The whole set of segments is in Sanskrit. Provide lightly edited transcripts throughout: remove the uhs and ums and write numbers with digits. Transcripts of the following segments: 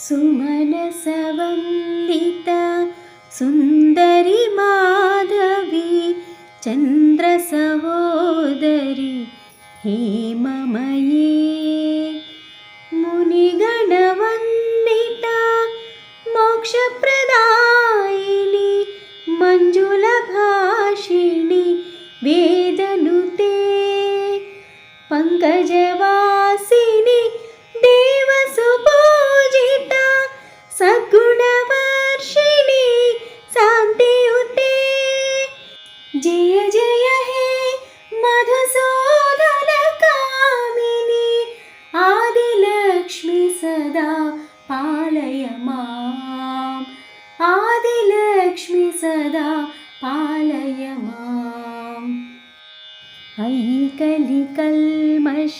सुमनसवन्दिता सुन्दरी माधवी चन्द्रसहोदरी हेममयी मुनिगणवन्दिता मोक्षप्रदायिनी मञ्जुलभाषिणी वेदनुते पङ्कजवासिनी देवसुपूजिता सद्गुणवर्षिणी शान्तियुते। जय जय हे मधुसूदनकामिनी आदिलक्ष्मी सदा पालय माम् आदिलक्ष्मी सदा पालय माम्। ऐकलिकल्मष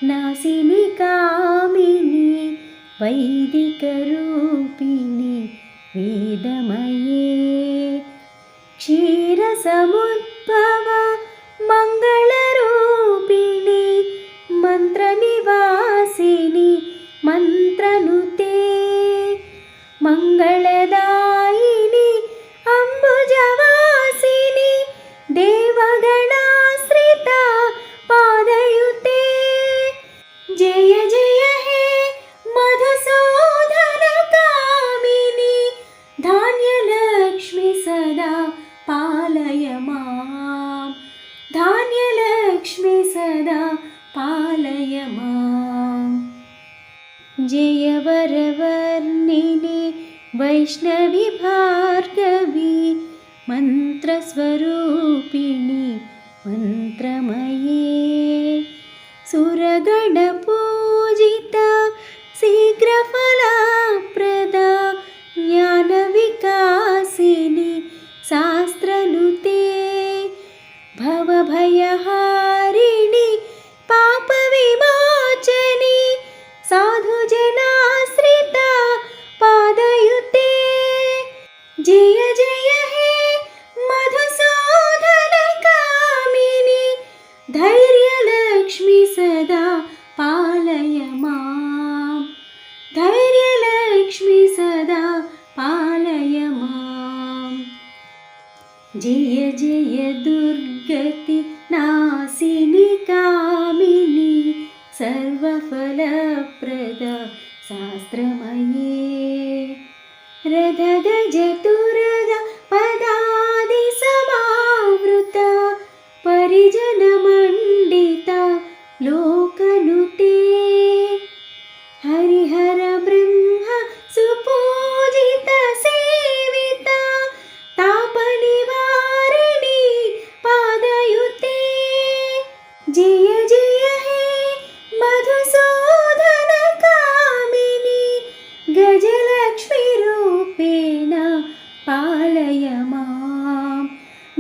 नासिनी कामिनी वैदिकरूपिणी वेदमये क्षीरसमुद्भव मङ्गलरूपिणी मन्त्रनिवासिनी मन्त्रनुते मङ्गलदायिनी अम्बुजवासिनी देवगणाश्रिता पादयुते। जय जय हे मधुसूदनकामिनी धान्यलक्ष्मी सदा पालय माम् धान्यलक्ष्मी सदा पालय माम्। जय वरवर्णिनी वैष्णवी भार्गवी मन्त्रस्वरूपिणी मन्त्रमये सुरगणपूजिता शीघ्रफलप्रदा ज्ञानविकासिनी शास्त्रनुते भवभयहारिणी पापविमोचनी साधुजनाश्रिता पादयुते। जय जय हे मधुसूदनकामिनी धैर्यलक्ष्मी सदा पालय माम् धैर्यलक्ष्मी सदा पालय माम्। जय जय दुर्गति नासिनी कामिनी सर्वफलप्रदा शास्त्रमये रथगजतुरगा पदादिसमावृता परिजनमण्डिता लोकनुते हरिहर ब्रह्म सुपूजिता सेविता तापनिवारिणी पादयुते। जय जय हे मधुसूदनकामिनी गजलक्ष्मी रूपेण पालय माम्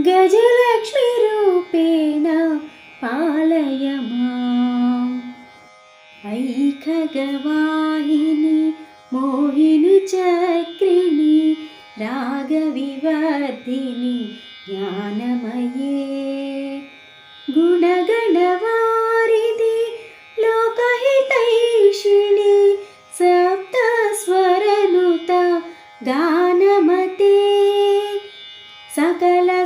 गजलक्ष्मी रूपेण पालय माम्। ऐखगवाहिनी मोहिनी चक्रिणी रागविवर्धिनी ज्ञानमये गुणगणवारिधि लोकहितैषिणी सप्तस्वरनुता गानमते सकलसुरासुर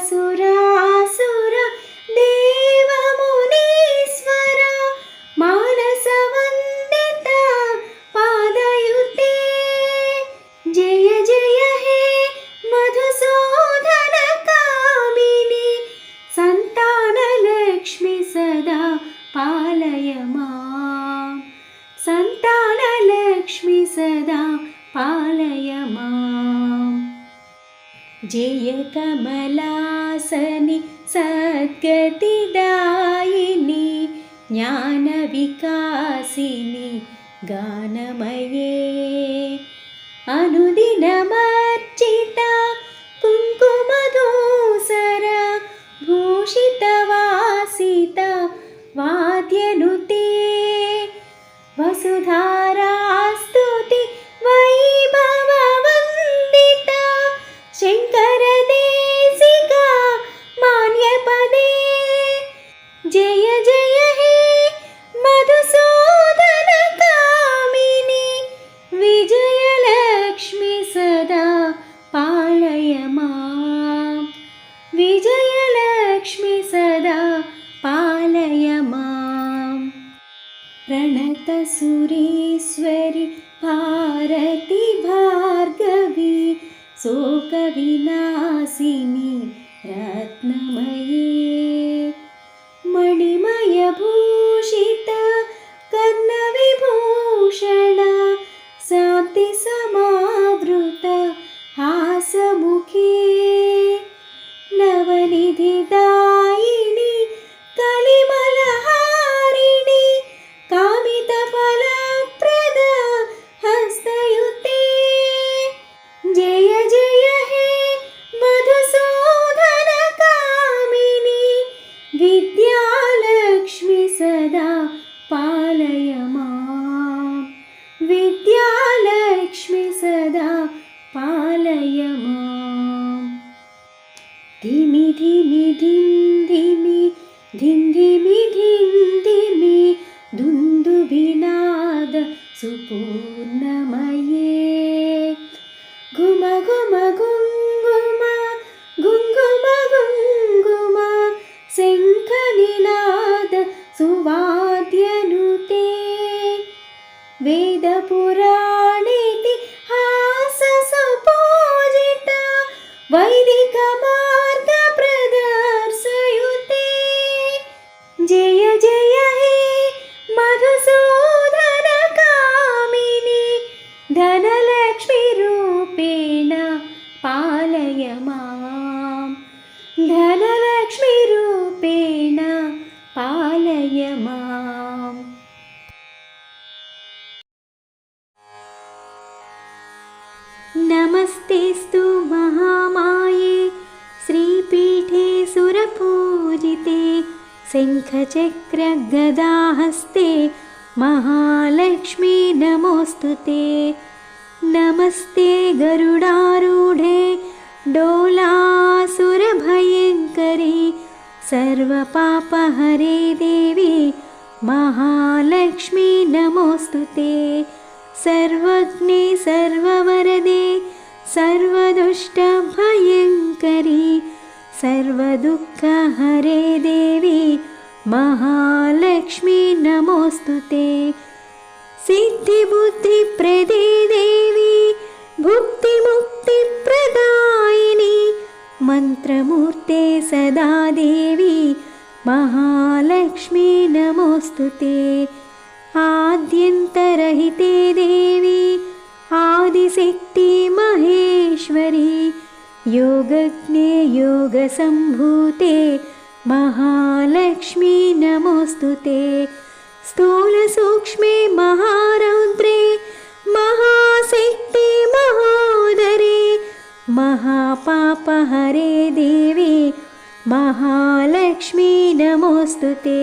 देवमुनीश्वर मानसवन्दिता पादयुते। जय जय हे मधुसूदनकामिनी सन्तानलक्ष्मी सदा पालय माम् सन्तानलक्ष्मी सदा पालय माम्। जय कमलासनि सद्गतिदायिनी ज्ञानविकासिनी गानमये अनुदिनमर्चिता कुङ्कुमधूसर भूषितवासिता वाद्यनुते वसुधारास्तुति वैभववन्दिता शङ्करदेशिका मान्यपदे। जय जय हे मधुसूदनकामिनी विजय प्रणतसुरेश्वरि भारती भार्गवी शोकविनाशिनी रत्नमये मणिमयभूषित कर्णविभूषण शान्तिसमावृत हासमुखे नवनिधिदायिनी कलिमलहारिणी कामितफलप्रद हस्तयुते जय जय हे मधुसूदन कामिनी विद्यालक्ष्मी सदा पालय मां विद्यालक्ष्मी सदा पालय मां धिमि धिमि धिं धिमि धिं धिमि धिं धिमि दुन्दुभिनाद सुपूर्णमये घुम घुम गुङ्गुम गुङ्गुम गुङ्गुम शङ्खनिनाद सुवाद्यनुते वेदपुराणेतिहास सुपूजित वैदिकमार्ग प्रदर्शयुते जय जय हे मधुसूदन कामिनी धनलक्ष्मीरूपेण पालय मां धनलक्ष्मीरूपेण पालय माम् नमस्तेस्तु महामाये श्रीपीठे सुरपूजिते शङ्खचक्रगदाहस्ते महालक्ष्मी नमोऽस्तुते नमस्ते गरुडारूढे डोलासुरभयङ्करी सर्वपापहरे देवी महालक्ष्मी नमोऽस्तुते सर्वज्ञे सर्ववरदे सर्वदुष्टभयङ्करी सर्वदुःखहरे देवी महालक्ष्मी नमोऽस्तुते सिद्धिबुद्धिप्रदे देवी भुक्तिमुक्तिप्रदायिनी मन्त्रमूर्ते सदा देवी महालक्ष्मी नमोऽस्तुते आद्यन्तरहिते देवी आदिशक्ति महेश्वरी योगज्ञे योगसम्भूते महालक्ष्मी नमोऽस्तुते स्थूलसूक्ष्मे महारौद्रे महाशक्ति महोदरे महापापहरे देवी महालक्ष्मी नमोऽस्तुते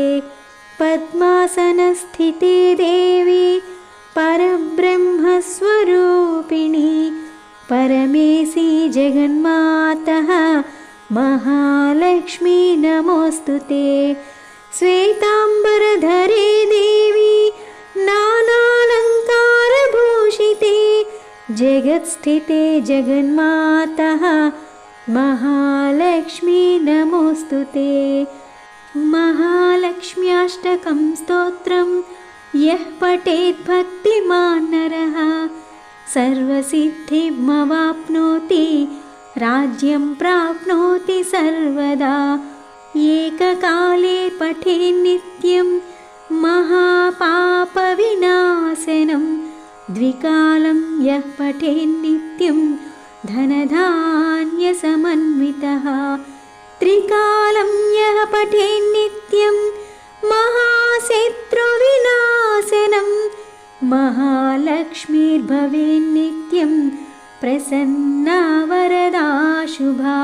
पद्मासनस्थिते देवी परब्रह्मस्वरूपिणी परमेशी जगन्मातः महालक्ष्मी नमोऽस्तुते श्वेताम्बरधरे देवी नानालङ्कारभूषिते जगत्स्थिते जगन्मातः महालक्ष्मी नमोऽस्तुते महालक्ष्म्याष्टकं स्तोत्रं यः पठेत् भक्तिमान् नरः सर्वसिद्धिमवाप्नोति राज्यं प्राप्नोति सर्वदा एककाले पठेन्नित्यं महापापविनाशनं द्विकालं यः पठेन्नित्यं धनधान्यसमन्वितः त्रिकालं यः पठेन्नित्यं महाशत्रुविनाशनं महालक्ष्मीर्भवेन्नित्यं प्रसन्ना वरदा शुभा।